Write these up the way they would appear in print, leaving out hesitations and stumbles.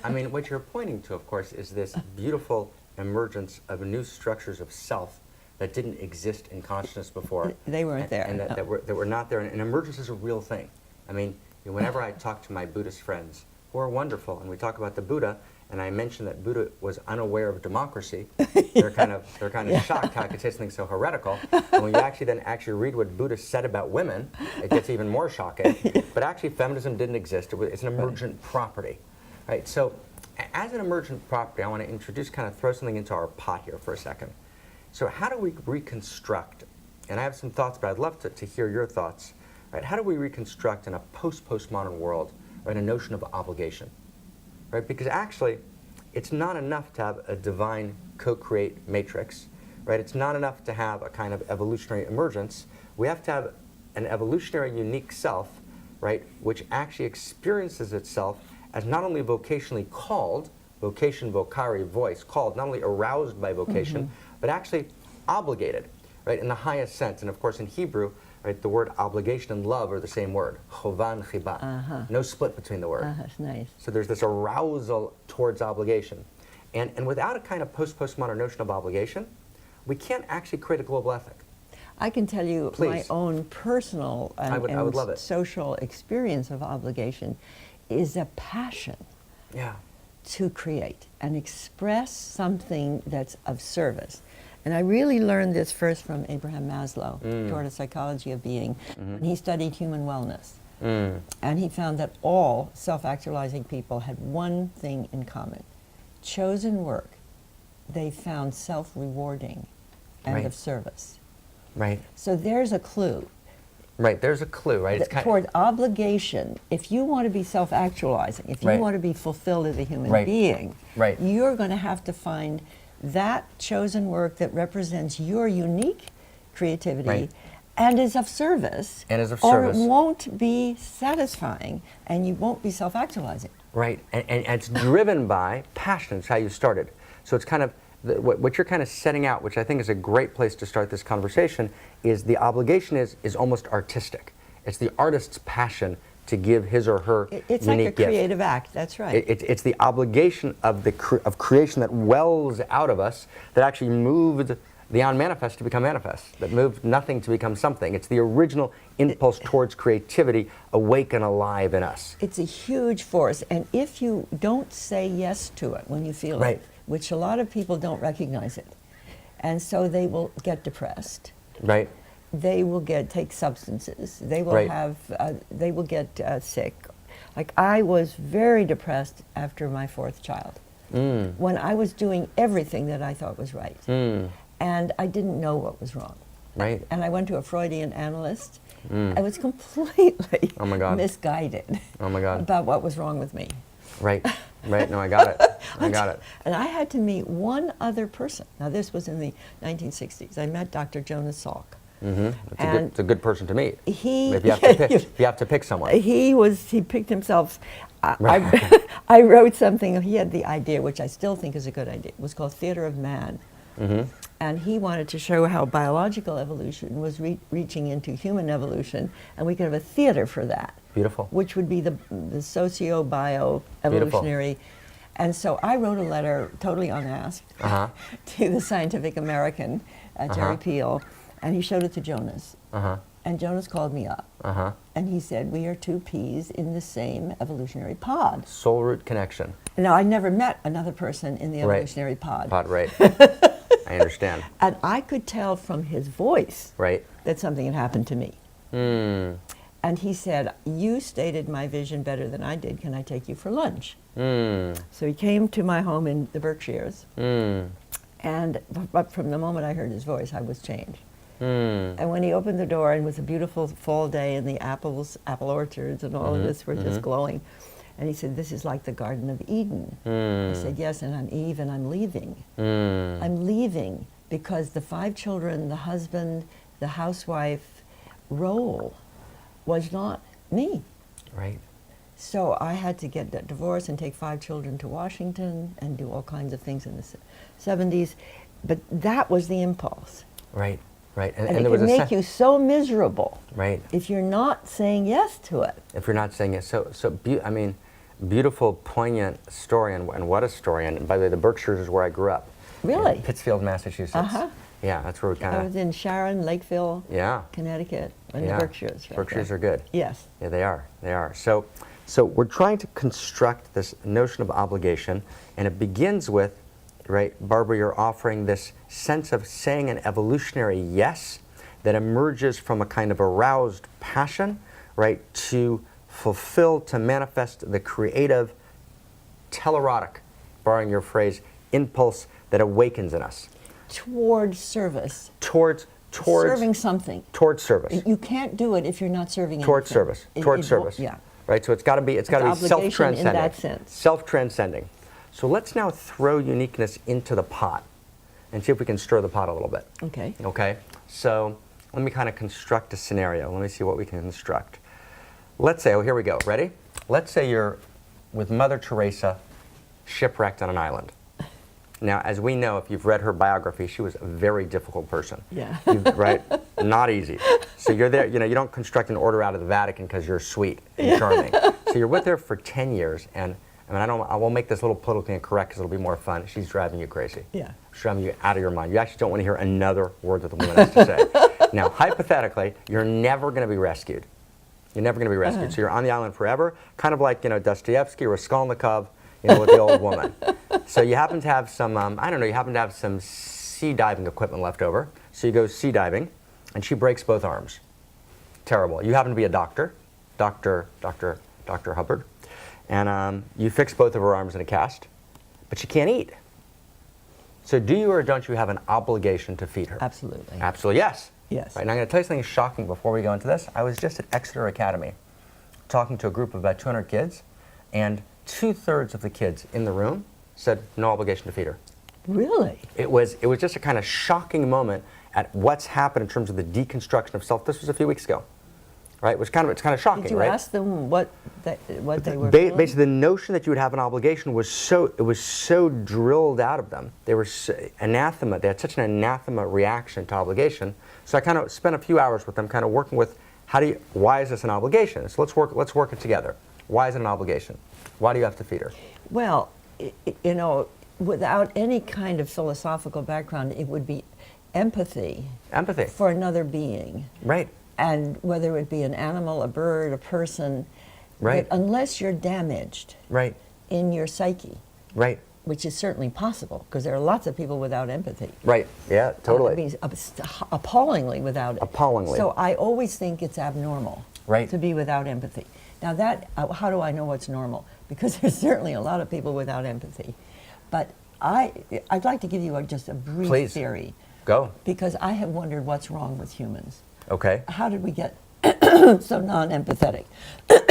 I mean, what you're pointing to, of course, is this beautiful emergence of new structures of self that didn't exist in consciousness before. They weren't there. And that were not there. And emergence is a real thing. I mean, whenever I talk to my Buddhist friends, who are wonderful, and we talk about the Buddha, and I mention that Buddha was unaware of democracy, they're kind of shocked how I could say something so heretical. And when you actually read what Buddha said about women, it gets even more shocking. But actually, feminism didn't exist. It's an emergent property, right? So, as an emergent property, I want to introduce, kind of throw something into our pot here for a second. So, how do we reconstruct? And I have some thoughts, but I'd love to hear your thoughts. Right? How do we reconstruct in a postmodern world, right, a notion of obligation? Right? Because actually, it's not enough to have a divine co-create matrix, right? It's not enough to have a kind of evolutionary emergence. We have to have an evolutionary unique self, right, which actually experiences itself as not only vocationally called, vocation, vocare, voice, called, not only aroused by vocation, but actually obligated, right, in the highest sense. And of course, in Hebrew, right, the word obligation and love are the same word, chovan chiba. No split between the words. That's nice. So there's this arousal towards obligation. And without a kind of postmodern notion of obligation, we can't actually create a global ethic. I can tell you Please. my own personal I would love it. social experience of obligation is a passion to create and express something that's of service. And I really learned this first from Abraham Maslow, who taught a psychology of being, and he studied human wellness. And he found that all self-actualizing people had one thing in common: chosen work they found self-rewarding and of service. Right. So there's a clue. Right, there's a clue, right? It's Toward obligation. If you want to be self-actualizing, if you want to be fulfilled as a human being, you're going to have to find that chosen work that represents your unique creativity and is of service, or it won't be satisfying and you won't be self-actualizing. Right, and it's driven by passion. It's how you started. So it's kind of, what you're kind of setting out, which I think is a great place to start this conversation, is the obligation is almost artistic. It's the artist's passion to give his or her it's unique like a creative act. That's right. It's the obligation of of creation that wells out of us, that actually moved the unmanifest to become manifest, that moved nothing to become something. It's the original impulse towards creativity awake and alive in us. It's a huge force, and if you don't say yes to it when you feel it, which a lot of people don't recognize it, and so they will get depressed. Right. They will take substances. They will have. They will get sick. Like, I was very depressed after my fourth child, when I was doing everything that I thought was right, and I didn't know what was wrong. Right. And I went to a Freudian analyst. I was completely misguided about what was wrong with me. Right. Right. No, I got it. I got it. And I had to meet one other person. Now, this was in the 1960s. I met Dr. Jonas Salk. It's a good person to meet. If you have to pick someone. He picked himself. I wrote something. He had the idea, which I still think is a good idea. It was called Theater of Man. And he wanted to show how biological evolution was reaching into human evolution, and we could have a theater for that. Beautiful. Which would be the socio-bio-evolutionary. And so I wrote a letter, totally unasked, to the Scientific American, Jerry Peel, and he showed it to Jonas. And Jonas called me up, and he said, "We are two peas in the same evolutionary pod." Soul root connection. Now, I never met another person in the evolutionary pod. I understand. And I could tell from his voice that something had happened to me. And he said, "You stated my vision better than I did. Can I take you for lunch?" So he came to my home in the Berkshires. But from the moment I heard his voice, I was changed. And when he opened the door, and it was a beautiful fall day, and the apple orchards and all of this were just glowing, and he said, "This is like the Garden of Eden." I said, "Yes, and I'm Eve, and I'm leaving. I'm leaving because the 5 children, the husband, the housewife role was not me." Right. So I had to get that divorce and take 5 children to Washington and do all kinds of things in the 70s. But that was the impulse. Right. Right. And it can make you so miserable. Right. If you're not saying yes to it. If you're not saying yes. I mean, beautiful, poignant story, and what a story. And by the way, the Berkshires is where I grew up. Really? In Pittsfield, Massachusetts. Uh-huh. Yeah, that's where we kind I of... was in Sharon, Lakeville, Yeah. Connecticut, in the Yeah. Berkshires. Right Berkshires there. are good. Yes. Yeah, they are. They are. So we're trying to construct this notion of obligation, and it begins with, right, Barbara, you're offering this sense of saying an evolutionary yes that emerges from a kind of aroused passion, right, to fulfill, to manifest the creative, telerotic, borrowing your phrase, impulse that awakens in us. Towards service. Towards serving something. Towards service. You can't do it if you're not serving Towards anything. service. Towards service. Yeah. Right. So it's got to be obligation self-transcending. in that sense. Self-transcending. So let's now throw uniqueness into the pot and see if we can stir the pot a little bit. Okay. Okay. So let me kind of construct a scenario. Let me see what we can construct. Let's say, oh, here we go. Ready? Let's say you're with Mother Teresa, shipwrecked on an island. Now, as we know, if you've read her biography, she was a very difficult person. Yeah. Right? Not easy. So you're there, you know, you don't construct an order out of the Vatican because you're sweet and charming. So you're with her for 10 years, and I mean, I won't make this a little politically incorrect because it'll be more fun. She's driving you crazy. Yeah. She's driving you out of your mind. You actually don't want to hear another word that the woman has to say. Now, hypothetically, you're never going to be rescued. You're never going to be rescued. So you're on the island forever, kind of like, you know, Dostoevsky or Raskolnikov, you know, with the old woman. So you happen to have some, I don't know, you happen to have some sea diving equipment left over. So you go sea diving, and she breaks both arms. Terrible. You happen to be a doctor, Dr. Hubbard, and you fix both of her arms in a cast, but she can't eat. So do you or don't you have an obligation to feed her? Absolutely. Absolutely, yes. Yes. Right, now I'm going to tell you something shocking before we go into this. I was just at Exeter Academy talking to a group of about 200 kids, and 2/3 of the kids in the room said no obligation to feed her. Really? It was just a kind of shocking moment at what's happened in terms of the deconstruction of self. This was a few weeks ago, right? It's kind of shocking, Did you right? ask them what they were feeling? Basically, the notion that you would have an obligation was so drilled out of them. They were anathema. They had such an anathema reaction to obligation. So I kind of spent a few hours with them, kind of working with why is this an obligation? So let's work it together. Why is it an obligation? Why do you have to feed her? Well, you know, without any kind of philosophical background, it would be empathy. Empathy. For another being. Right. And whether it be an animal, a bird, a person. Right. But unless you're damaged. Right. In your psyche. Right. Which is certainly possible, because there are lots of people without empathy. Right. Yeah, totally. I mean, appallingly without it. Appallingly. So I always think it's abnormal. Right. To be without empathy. Now how do I know what's normal? Because there's certainly a lot of people without empathy. But I'd like to give you just a brief theory. Go. Because I have wondered what's wrong with humans. Okay. How did we get so non-empathetic?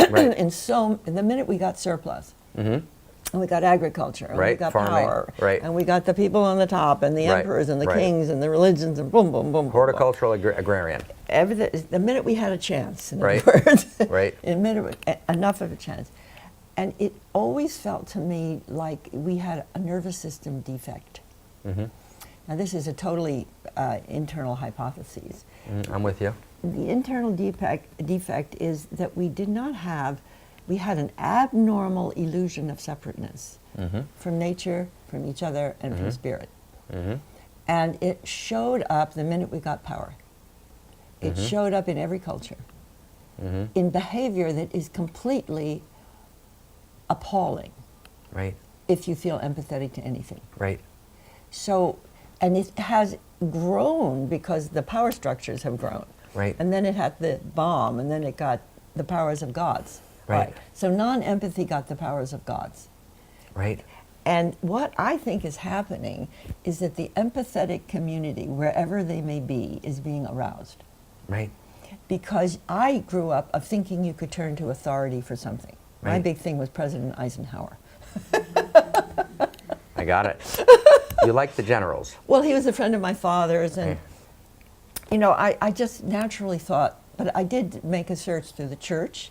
Right. And the minute we got surplus, and we got agriculture, and we got farming, power, right. and we got the people on the top, and the emperors, and the kings, and the religions, and boom, boom, boom. Horticultural agrarian. Everything. The minute we had a chance, in Right. other words, Right. enough of a chance. And it always felt to me like we had a nervous system defect. Mm-hmm. Now this is a totally internal hypothesis. I'm with you. The internal defect is that we had an abnormal illusion of separateness from nature, from each other, and from spirit. Mm-hmm. And it showed up the minute we got power. It showed up in every culture, in behavior that is completely appalling. Right. If you feel empathetic to anything. Right. So, and it has grown because the power structures have grown. Right. And then it had the bomb, and then it got the powers of gods. Right. So non-empathy got the powers of gods. Right. And what I think is happening is that the empathetic community, wherever they may be, is being aroused. Right. Because I grew up of thinking you could turn to authority for something. My Right. big thing was President Eisenhower. I got it. You like the generals. Well, he was a friend of my father's, and you know, I just naturally thought, but I did make a search through the church,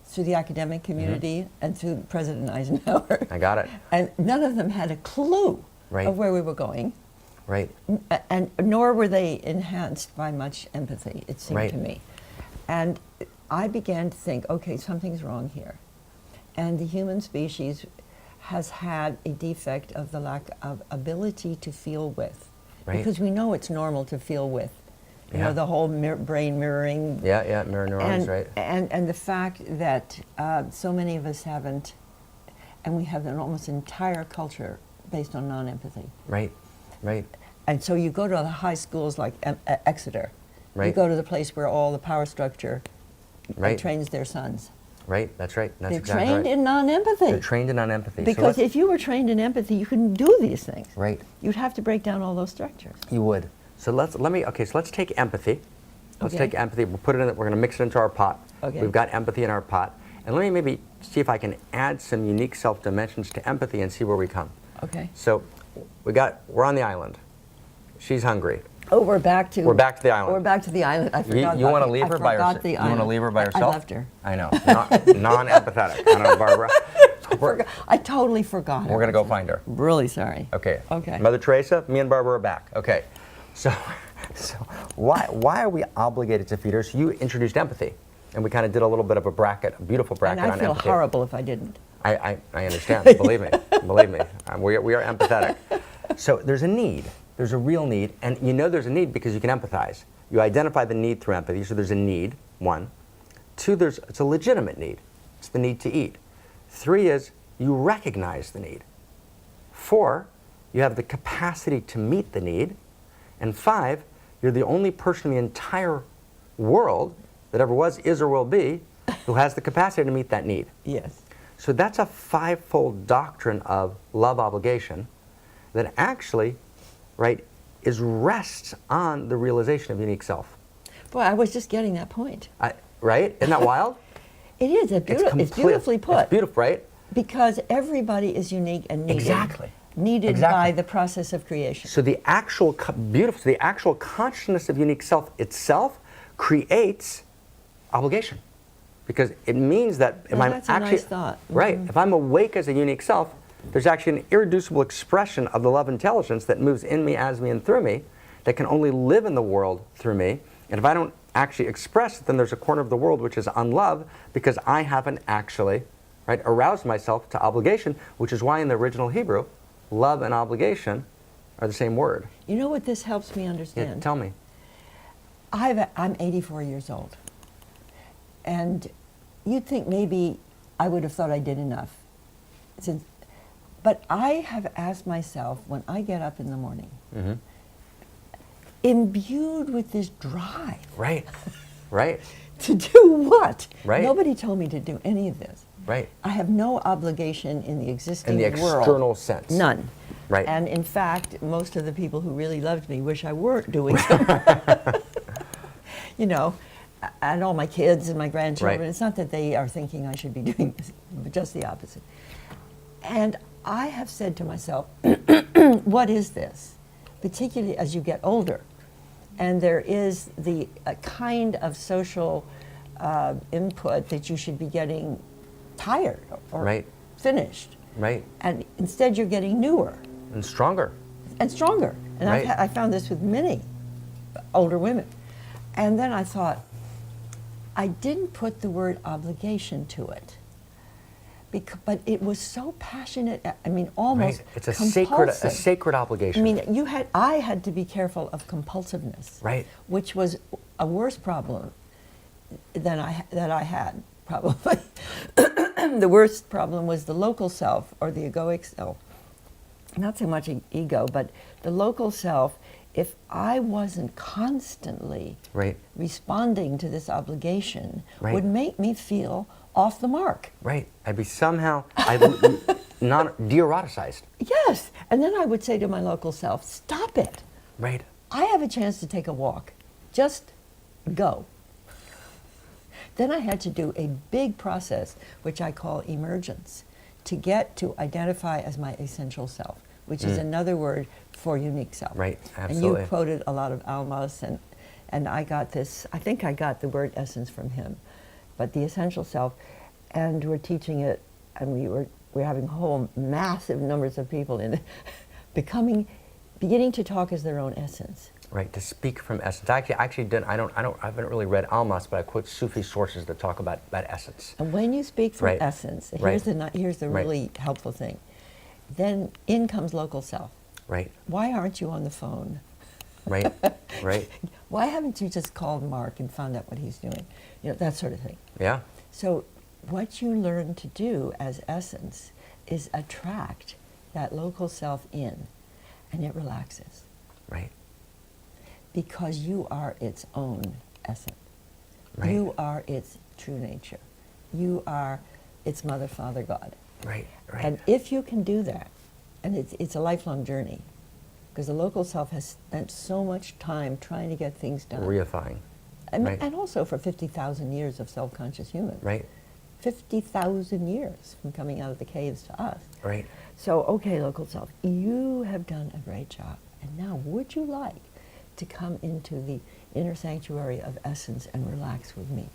through the academic community, and through President Eisenhower. I got it. And none of them had a clue Right. of where we were going. Right. And nor were they enhanced by much empathy, it seemed Right. to me. And I began to think, okay, something's wrong here. And the human species has had a defect of the lack of ability to feel with. Right. Because we know it's normal to feel with. You Yeah. know, the whole brain mirroring. Yeah, mirror neurons, right. And the fact that so many of us haven't, and we have an almost entire culture based on non-empathy. Right, right. And so you go to the high schools like Exeter. You Right. go to the place where all the power structure Right. trains their sons. Right, that's right. That's They're exactly trained right. in non-empathy. They're trained in non-empathy. Because so if you were trained in empathy, you couldn't do these things. right, You'd have to break down all those structures. you would. So let's take empathy. Let's Okay. take empathy. We'll put it in. We're going to mix it into our pot. Okay. We've got empathy in our pot, and let me maybe see if I can add some unique self dimensions to empathy and see where we come. Okay. So we're on the island. She's hungry. Oh, we're back to the island. We're back to the island. I forgot. You want to leave I her by forgot herself? the You want to island. leave her by I herself? left her. I know. Non-empathetic. I know, Barbara. I totally forgot. We're going to go find her. Really sorry. Okay. Okay. Mother Teresa, me and Barbara are back. Okay. So why are we obligated to feed her? So you introduced empathy, and we kind of did a little bit of a bracket, a beautiful bracket And I on feel empathy. horrible if I didn't. I understand. Believe me. Believe me. We are empathetic. So there's a need. There's a real need, and you know there's a need because you can empathize. You identify the need through empathy. So there's a need. 1. 2. It's a legitimate need. It's the need to eat. 3 is you recognize the need. 4, you have the capacity to meet the need. And 5, you're the only person in the entire world that ever was, is, or will be who has the capacity to meet that need. Yes. So that's a 5-fold doctrine of love obligation that actually, right, rests on the realization of unique self. Boy, I was just getting that point. Right? Isn't that wild? It is. It's beautifully put. It's beautiful, right? Because everybody is unique and needed. Exactly. Needed Exactly. by the process of creation. So the actual the actual consciousness of unique self itself creates obligation, because it means that if Well, I'm that's a actually nice thought. right, if I'm awake as a unique self, there's actually an irreducible expression of the love intelligence that moves in me, as me, and through me, that can only live in the world through me. And if I don't actually express it, then there's a corner of the world which is unlove, because I haven't actually, right, aroused myself to obligation, which is why in the original Hebrew, love and obligation are the same word. You know what this helps me understand? Yeah, tell me. I'm 84 years old. And you'd think maybe I would have thought I did enough. But I have asked myself, when I get up in the morning, Mm-hmm. imbued with this drive. Right, right, To do what? Right. Nobody told me to do any of this. right. I have no obligation in the existing In the world. external sense. None. Right. And in fact, most of the people who really loved me wish I weren't doing them. You know, and all my kids and my grandchildren. Right. It's not that they are thinking I should be doing this, but just the opposite. And I have said to myself, what is this? Particularly as you get older. And there is the kind of social input that you should be getting tired or Right. finished. Right. And instead you're getting newer And stronger. and stronger. And Right. I found this with many older women. And then I thought, I didn't put the word obligation to it. But it was so passionate, I mean, almost Right. It's a compulsive. sacred obligation. I mean, I had to be careful of compulsiveness, Right. which was a worse problem that I had, probably. The worst problem was the local self, or the egoic self. Not so much ego, but the local self. If I wasn't constantly Right. responding to this obligation, Right. would make me feel off the mark. Right. I'd be somehow not de-eroticized. Yes. And then I would say to my local self, stop it. Right. I have a chance to take a walk. Just go. Then I had to do a big process, which I call emergence, to get to identify as my essential self, which is another word for unique self. Right, absolutely. And you quoted a lot of Almas, and I got this, I think I got the word essence from him, but the essential self, and we're teaching it, and we're having whole massive numbers of people in it, beginning to talk as their own essence. Right, to speak from essence. I actually didn't. I haven't really read Almas, but I quote Sufi sources that talk about essence. And when you speak from Right. essence, Right. here's the Right. really helpful thing. Then in comes local self. Right. Why aren't you on the phone? Right. Right. Why haven't you just called Mark and found out what he's doing? You know, that sort of thing. Yeah. So what you learn to do as essence is attract that local self in, and it relaxes. Right. Because you are its own essence. Right. You are its true nature. You are its mother, father, God. Right. Right. And if you can do that, and it's a lifelong journey, because the local self has spent so much time trying to get things done. Reifying. And, Right. and also for 50,000 years of self-conscious humans. Right. 50,000 years from coming out of the caves to us. Right. So, okay, local self, you have done a great job. And now, would you like to come into the inner sanctuary of essence and relax with me?